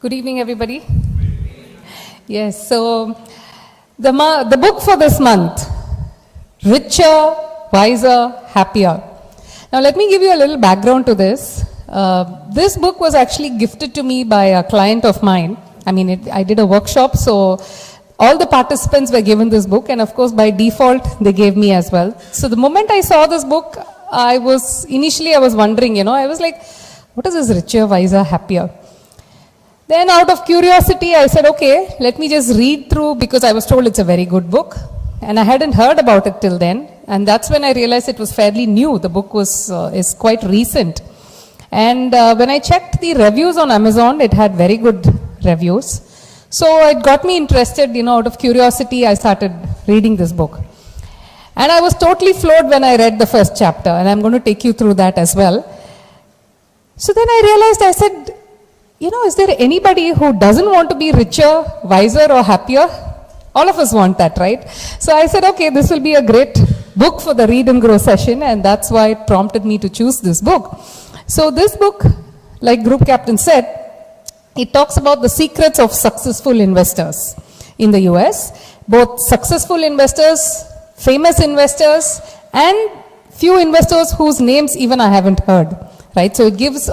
Good evening, everybody. Yes, so the book for this month, Richer, Wiser, Happier. Now, let me give you a little background to this. This book was actually gifted to me by a client of mine. I did a workshop, so all the participants were given this book, and of course, by default, they gave me as well. So the moment I saw this book, I was wondering, I was like, what is this Richer, Wiser, Happier? Then out of curiosity, I said, okay, let me just read through, because I was told it's a very good book. And I hadn't heard about it till then. And that's when I realized it was fairly new. The book is quite recent. And when I checked the reviews on Amazon, it had very good reviews. So it got me interested, out of curiosity, I started reading this book. And I was totally floored when I read the first chapter. And I'm going to take you through that as well. So then I realized, I said, is there anybody who doesn't want to be richer, wiser, or happier? All of us want that, right? So I said, okay, this will be a great book for the Read and Grow session, and that's why it prompted me to choose this book. So this book, like Group Captain said, it talks about the secrets of successful investors in the US, both successful investors, famous investors, and few investors whose names even I haven't heard, right? So it gives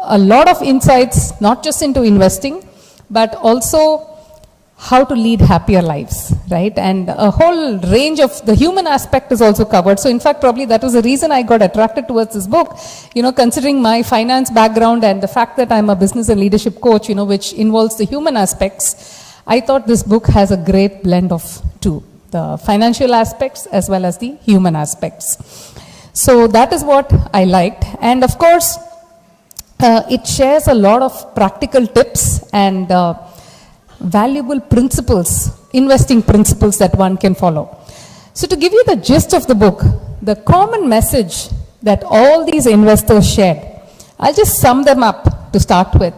a lot of insights, not just into investing, but also how to lead happier lives, right? And a whole range of the human aspect is also covered. So in fact, probably that was the reason I got attracted towards this book, considering my finance background and the fact that I'm a business and leadership coach, which involves the human aspects. I thought this book has a great blend of two, the financial aspects as well as the human aspects. So that is what I liked. And of course, it shares a lot of practical tips and valuable principles, investing principles that one can follow. So to give you the gist of the book, the common message that all these investors shared, I'll just sum them up to start with.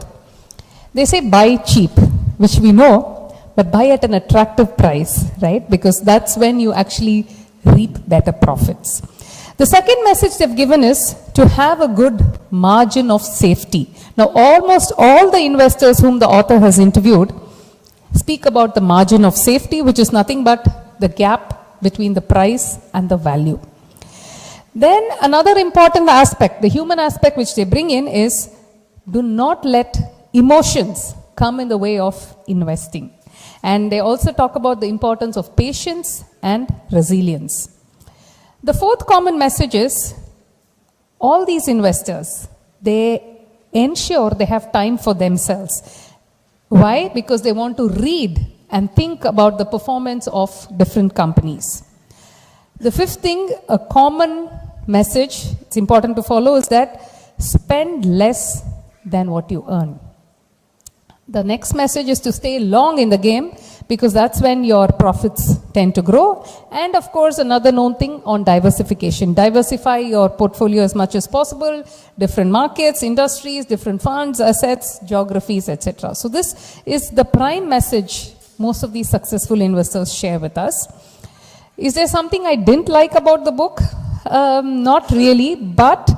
They say buy cheap, which we know, but buy at an attractive price, right? Because that's when you actually reap better profits. The second message they've given is to have a good margin of safety. Now, almost all the investors whom the author has interviewed speak about the margin of safety, which is nothing but the gap between the price and the value. Then another important aspect, the human aspect which they bring in, is do not let emotions come in the way of investing. And they also talk about the importance of patience and resilience. The fourth common message is all these investors, they ensure they have time for themselves. Why? Because they want to read and think about the performance of different companies. The fifth thing, a common message, it's important to follow, is that spend less than what you earn. The next message is to stay long in the game, because that's when your profits tend to grow. And of course, another known thing on diversification. Diversify your portfolio as much as possible, different markets, industries, different funds, assets, geographies, etc. So this is the prime message most of these successful investors share with us. Is there something I didn't like about the book? Not really, but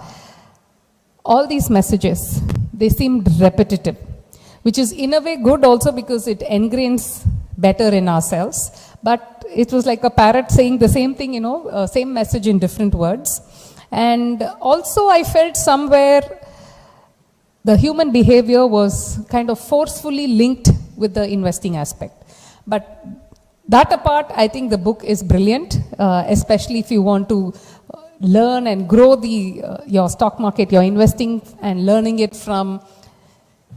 all these messages, they seemed repetitive, which is in a way good also because it ingrains better in ourselves. But it was like a parrot saying the same thing, same message in different words. And also I felt somewhere the human behavior was kind of forcefully linked with the investing aspect. But that apart, I think the book is brilliant, especially if you want to learn and grow your stock market, your investing, and learning it from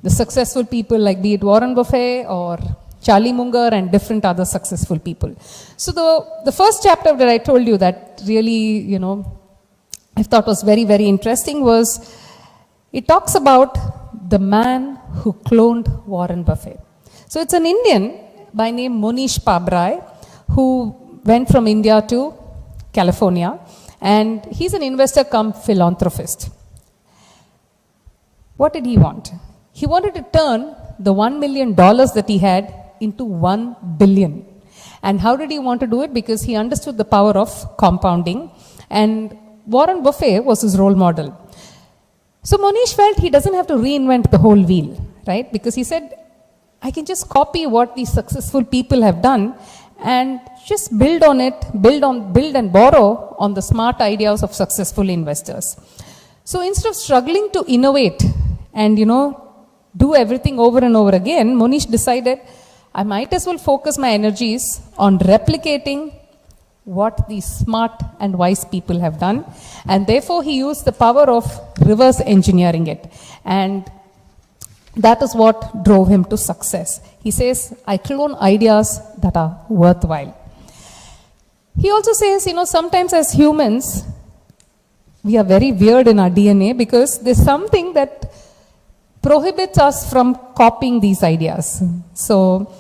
the successful people like be it Warren Buffett or Charlie Munger and different other successful people. So the first chapter that I told you that really, I thought was very, very interesting was it talks about the man who cloned Warren Buffett. So it's an Indian by name Monish Pabrai who went from India to California, and he's an investor cum philanthropist. What did he want? He wanted to turn the $1 million that he had into 1 billion. And how did he want to do it? Because he understood the power of compounding. And Warren Buffett was his role model. So Monish felt he doesn't have to reinvent the whole wheel, right? Because he said, I can just copy what these successful people have done and just build on it, build and borrow on the smart ideas of successful investors. So instead of struggling to innovate and, do everything over and over again, Monish decided I might as well focus my energies on replicating what these smart and wise people have done. And therefore, he used the power of reverse engineering it. And that is what drove him to success. He says, I clone ideas that are worthwhile. He also says, sometimes as humans, we are very weird in our DNA because there's something that prohibits us from copying these ideas. So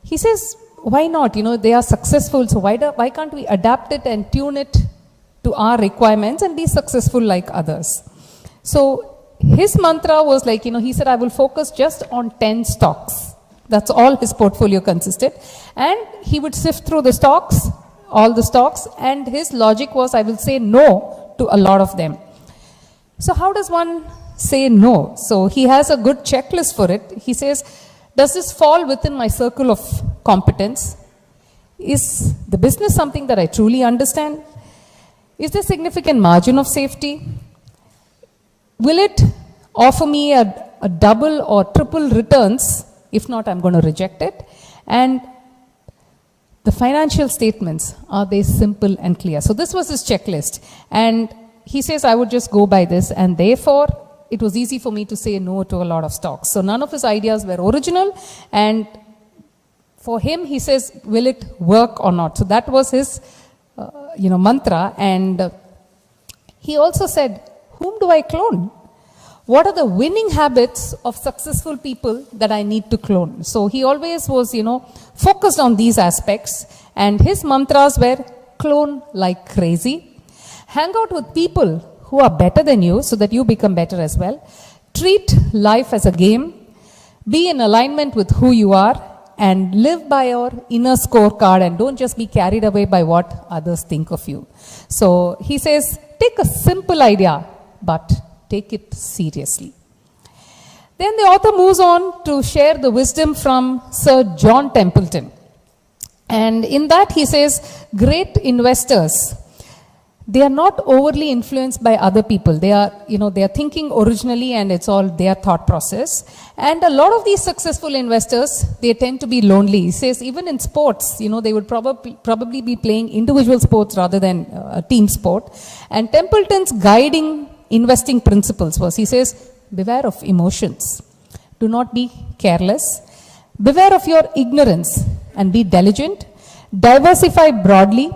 he says, why not? They are successful, so why can't we adapt it and tune it to our requirements and be successful like others? So his mantra was like, he said, I will focus just on 10 stocks. That's all his portfolio consisted. And he would sift through the stocks, all the stocks, and his logic was, I will say no to a lot of them. So how does one say no? So he has a good checklist for it. He says, does this fall within my circle of competence? Is the business something that I truly understand? Is there significant margin of safety? Will it offer me a double or triple returns? If not, I'm going to reject it. And the financial statements, are they simple and clear? So this was his checklist. And he says, I would just go by this. And therefore, it was easy for me to say no to a lot of stocks. So none of his ideas were original. And for him, he says, will it work or not? So that was his, mantra. And he also said, whom do I clone? What are the winning habits of successful people that I need to clone? So he always was, focused on these aspects. And his mantras were clone like crazy. Hang out with people who are better than you so that you become better as well. Treat life as a game. Be in alignment with who you are and live by your inner scorecard and don't just be carried away by what others think of you. So he says, take a simple idea, but take it seriously. Then the author moves on to share the wisdom from Sir John Templeton. And in that he says, great investors, they are not overly influenced by other people. They are, they are thinking originally and it's all their thought process. And a lot of these successful investors, they tend to be lonely. He says even in sports, they would probably be playing individual sports rather than a team sport. And Templeton's guiding investing principles was, he says, beware of emotions. Do not be careless. Beware of your ignorance and be diligent. Diversify broadly.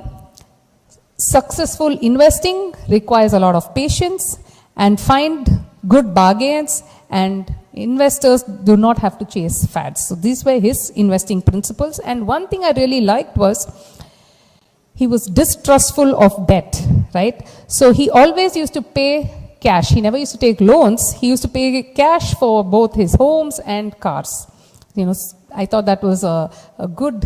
Successful investing requires a lot of patience and find good bargains, and investors do not have to chase fads. So these were his investing principles. And one thing I really liked was he was distrustful of debt, right? So he always used to pay cash. He never used to take loans. He used to pay cash for both his homes and cars. I thought that was a good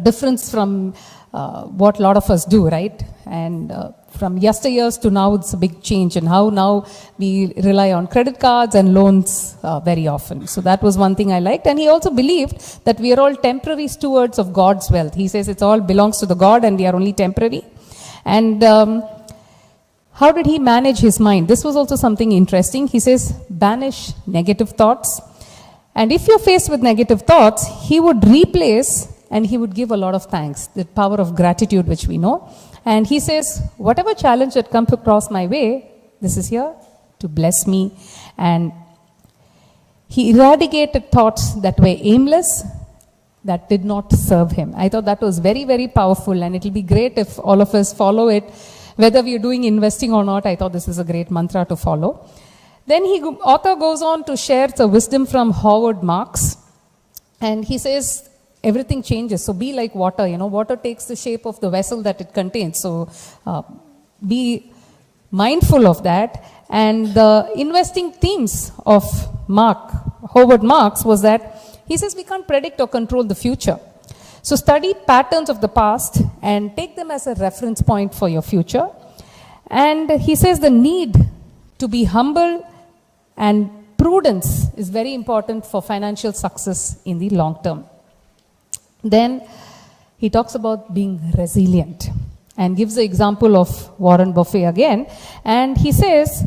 difference from what a lot of us do, right? And from yesteryears to now, it's a big change in how now we rely on credit cards and loans very often. So that was one thing I liked. And he also believed that we are all temporary stewards of God's wealth. He says it all belongs to the God and we are only temporary. And how did he manage his mind? This was also something interesting. He says, banish negative thoughts. And if you're faced with negative thoughts, he would replace and he would give a lot of thanks, the power of gratitude, which we know. And he says, whatever challenge that comes across my way, this is here to bless me. And he eradicated thoughts that were aimless, that did not serve him. I thought that was very, very powerful. And it will be great if all of us follow it, whether we are doing investing or not. I thought this is a great mantra to follow. Then author goes on to share the wisdom from Howard Marks. And he says, everything changes. So be like water. Water takes the shape of the vessel that it contains. So be mindful of that. And the investing themes of Howard Marks was that he says we can't predict or control the future. So study patterns of the past and take them as a reference point for your future. And he says the need to be humble and prudence is very important for financial success in the long term. Then he talks about being resilient and gives the example of Warren Buffett again. And he says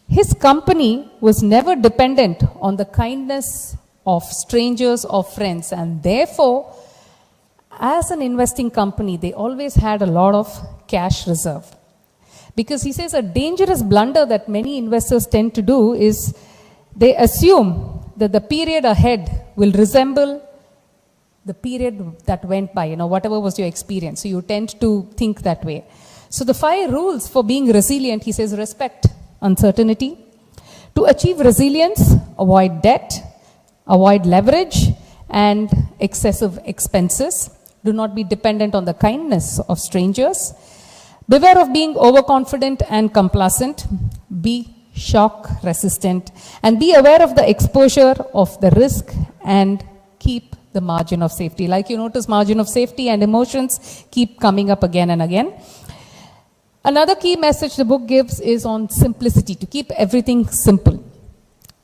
his company was never dependent on the kindness of strangers or friends, and therefore, as an investing company, they always had a lot of cash reserve. Because he says a dangerous blunder that many investors tend to do is they assume that the period ahead will resemble the period that went by, whatever was your experience. So you tend to think that way. So the 5 rules for being resilient, he says: respect uncertainty. To achieve resilience, avoid debt, avoid leverage and excessive expenses. Do not be dependent on the kindness of strangers. Beware of being overconfident and complacent. Be shock resistant. And be aware of the exposure of the risk and keep the margin of safety. Like you notice, margin of safety and emotions keep coming up again and again. Another key message the book gives is on simplicity, to keep everything simple.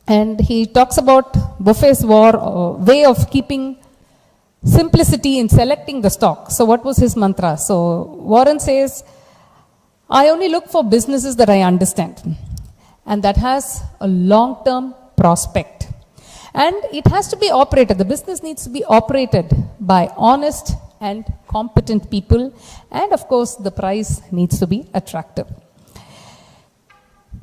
And he talks about Buffett's way of keeping simplicity in selecting the stock. So what was his mantra? So Warren says, I only look for businesses that I understand and that has a long-term prospect. And it has to be operated. The business needs to be operated by honest and competent people. And of course, the price needs to be attractive.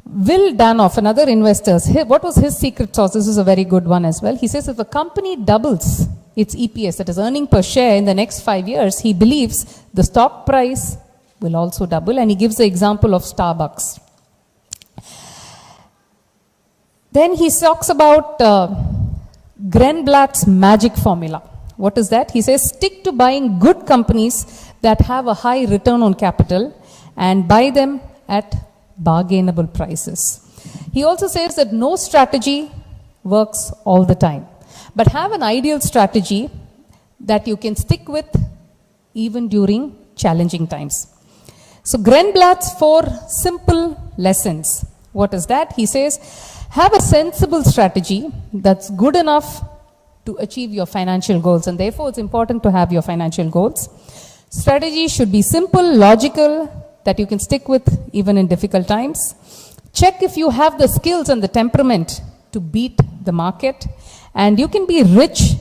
Will Danoff, another investor, what was his secret sauce? This is a very good one as well. He says if a company doubles its EPS, that is earning per share, in the next 5 years, he believes the stock price will also double. And he gives the example of Starbucks. Then he talks about Grenblatt's magic formula. What is that? He says stick to buying good companies that have a high return on capital and buy them at bargainable prices. He also says that no strategy works all the time, but have an ideal strategy that you can stick with even during challenging times. So Grenblatt's 4 simple lessons. What is that? He says, have a sensible strategy that's good enough to achieve your financial goals, and therefore it's important to have your financial goals. Strategy should be simple, logical, that you can stick with even in difficult times. Check if you have the skills and the temperament to beat the market, and you can be rich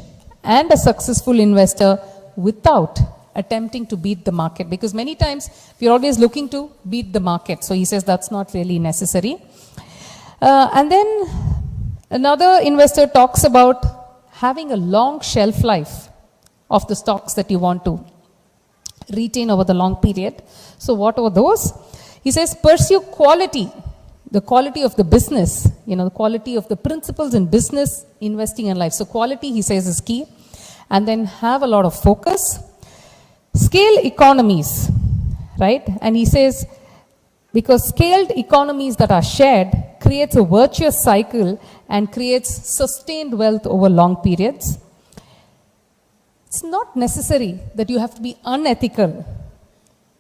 and a successful investor without attempting to beat the market, because many times we're always looking to beat the market. So he says that's not really necessary. And then another investor talks about having a long shelf life of the stocks that you want to retain over the long period. So what are those? He says pursue quality, the quality of the business, the quality of the principles in business, investing and life. So quality, he says, is key. And then have a lot of focus. Scale economies, right? And he says, because scaled economies that are shared creates a virtuous cycle and creates sustained wealth over long periods. It's not necessary that you have to be unethical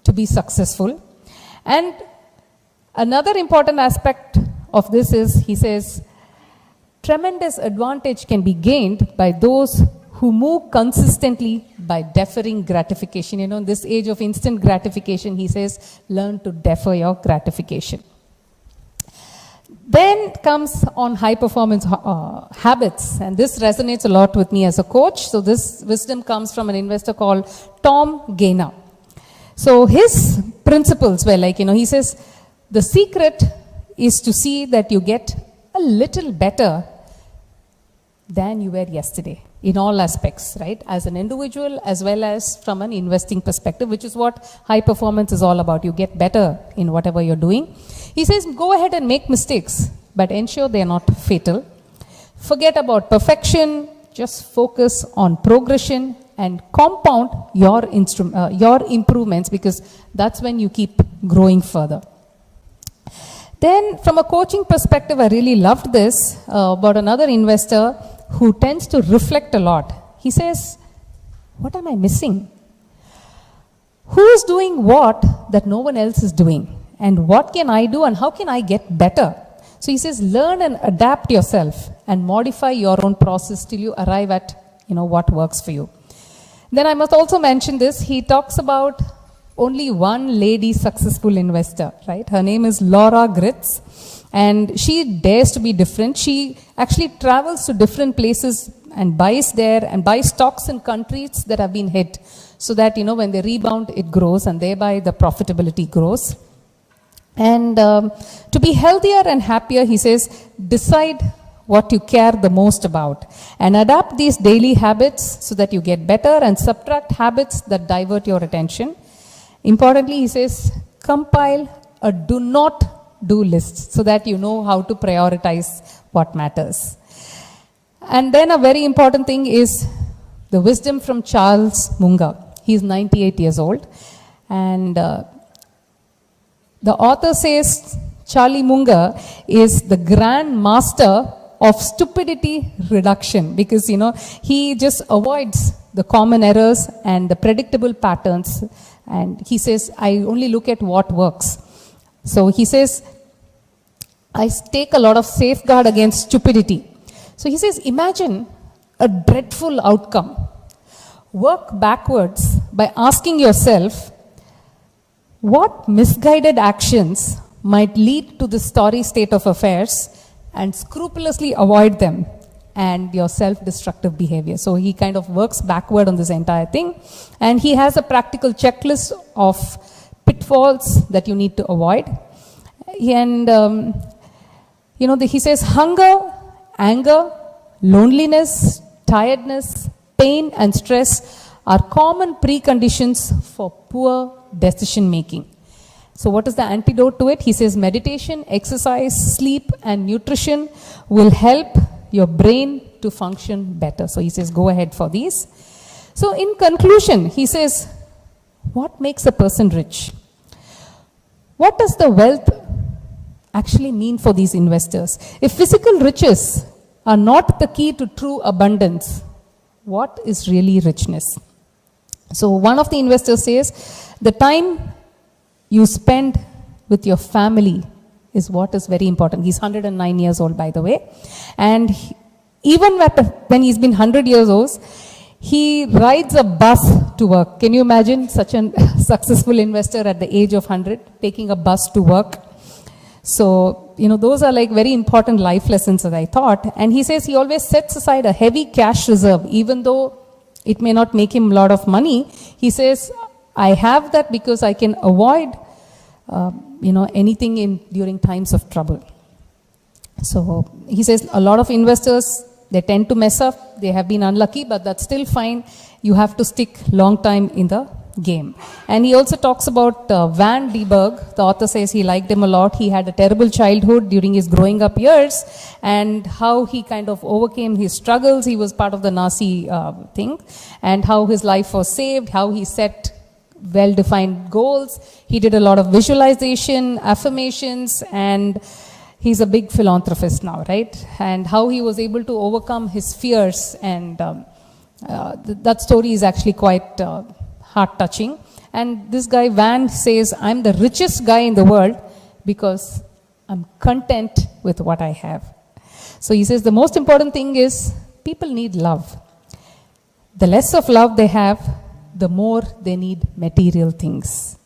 to be successful. And another important aspect of this is, he says, tremendous advantage can be gained by those who move consistently by deferring gratification. In this age of instant gratification, he says, learn to defer your gratification. Then comes on high performance habits, and this resonates a lot with me as a coach. So this wisdom comes from an investor called Tom Gaynor. So his principles were like, he says, the secret is to see that you get a little better than you were yesterday in all aspects, right? As an individual as well as from an investing perspective, which is what high performance is all about. You get better in whatever you're doing. He says, go ahead and make mistakes, but ensure they're not fatal. Forget about perfection, just focus on progression and compound your improvements, because that's when you keep growing further. Then from a coaching perspective, I really loved this about another investor who tends to reflect a lot. He says, what am I missing? Who is doing what that no one else is doing? And what can I do and how can I get better? So he says, learn and adapt yourself and modify your own process till you arrive at, what works for you. Then I must also mention this. He talks about only one lady successful investor, right? Her name is Laura Gritz, and she dares to be different. She actually travels to different places and buys there and buys stocks in countries that have been hit, so that, when they rebound, it grows, and thereby the profitability grows. And to be healthier and happier, he says, decide what you care the most about and adapt these daily habits so that you get better, and subtract habits that divert your attention. Importantly, he says, compile a do not do list so that you know how to prioritize what matters. And then a very important thing is the wisdom from Charles Munger. He's 98 years old, and the author says Charlie Munger is the grand master of stupidity reduction, because he just avoids the common errors and the predictable patterns, and he says, I only look at what works. So he says, I take a lot of safeguard against stupidity. So he says, imagine a dreadful outcome. Work backwards by asking yourself, what misguided actions might lead to this sorry state of affairs, and scrupulously avoid them and your self-destructive behavior. So he kind of works backward on this entire thing, and he has a practical checklist of pitfalls that you need to avoid. And he says hunger, anger, loneliness, tiredness, pain and stress are common preconditions for poor decision making. So what is the antidote to it? He says meditation, exercise, sleep and nutrition will help your brain to function better. So he says go ahead for these. So in conclusion, he says, what makes a person rich? What does the wealth actually mean for these investors? If physical riches are not the key to true abundance, what is really richness? So one of the investors says, the time you spend with your family is what is very important. He's 109 years old, by the way. And even when he's been 100 years old, he rides a bus to work. Can you imagine such a successful investor at the age of 100 taking a bus to work? So, those are like very important life lessons that I thought. And he says he always sets aside a heavy cash reserve, even though it may not make him a lot of money. He says, I have that because I can avoid, anything during times of trouble. So he says a lot of investors, they tend to mess up. They have been unlucky, but that's still fine. You have to stick long time in the game. And he also talks about Van Dieberg. The author says he liked him a lot. He had a terrible childhood during his growing up years, and how he kind of overcame his struggles. He was part of the Nazi thing, and how his life was saved, how he set well-defined goals. He did a lot of visualization, affirmations, and he's a big philanthropist now, right? And how he was able to overcome his fears, and that story is actually quite heart-touching. And this guy, Van, says, I'm the richest guy in the world because I'm content with what I have. So he says the most important thing is people need love. The less of love they have, the more they need material things.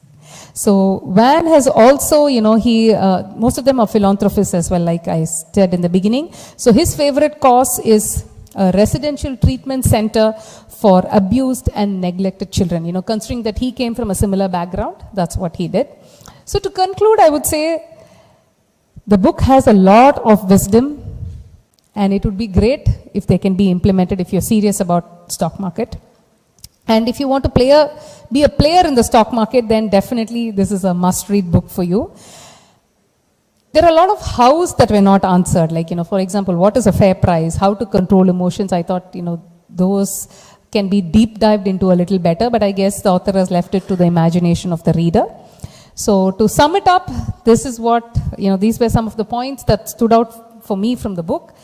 So Van has also, most of them are philanthropists as well, like I said in the beginning. So his favorite cause is a residential treatment center for abused and neglected children. Considering that he came from a similar background, that's what he did. So to conclude, I would say the book has a lot of wisdom, and it would be great if they can be implemented if you're serious about stock market. And if you want to be a player in the stock market, then definitely this is a must-read book for you. There are a lot of hows that were not answered, like, for example, what is a fair price, how to control emotions. I thought, those can be deep dived into a little better, but I guess the author has left it to the imagination of the reader. So to sum it up, this is what, these were some of the points that stood out for me from the book.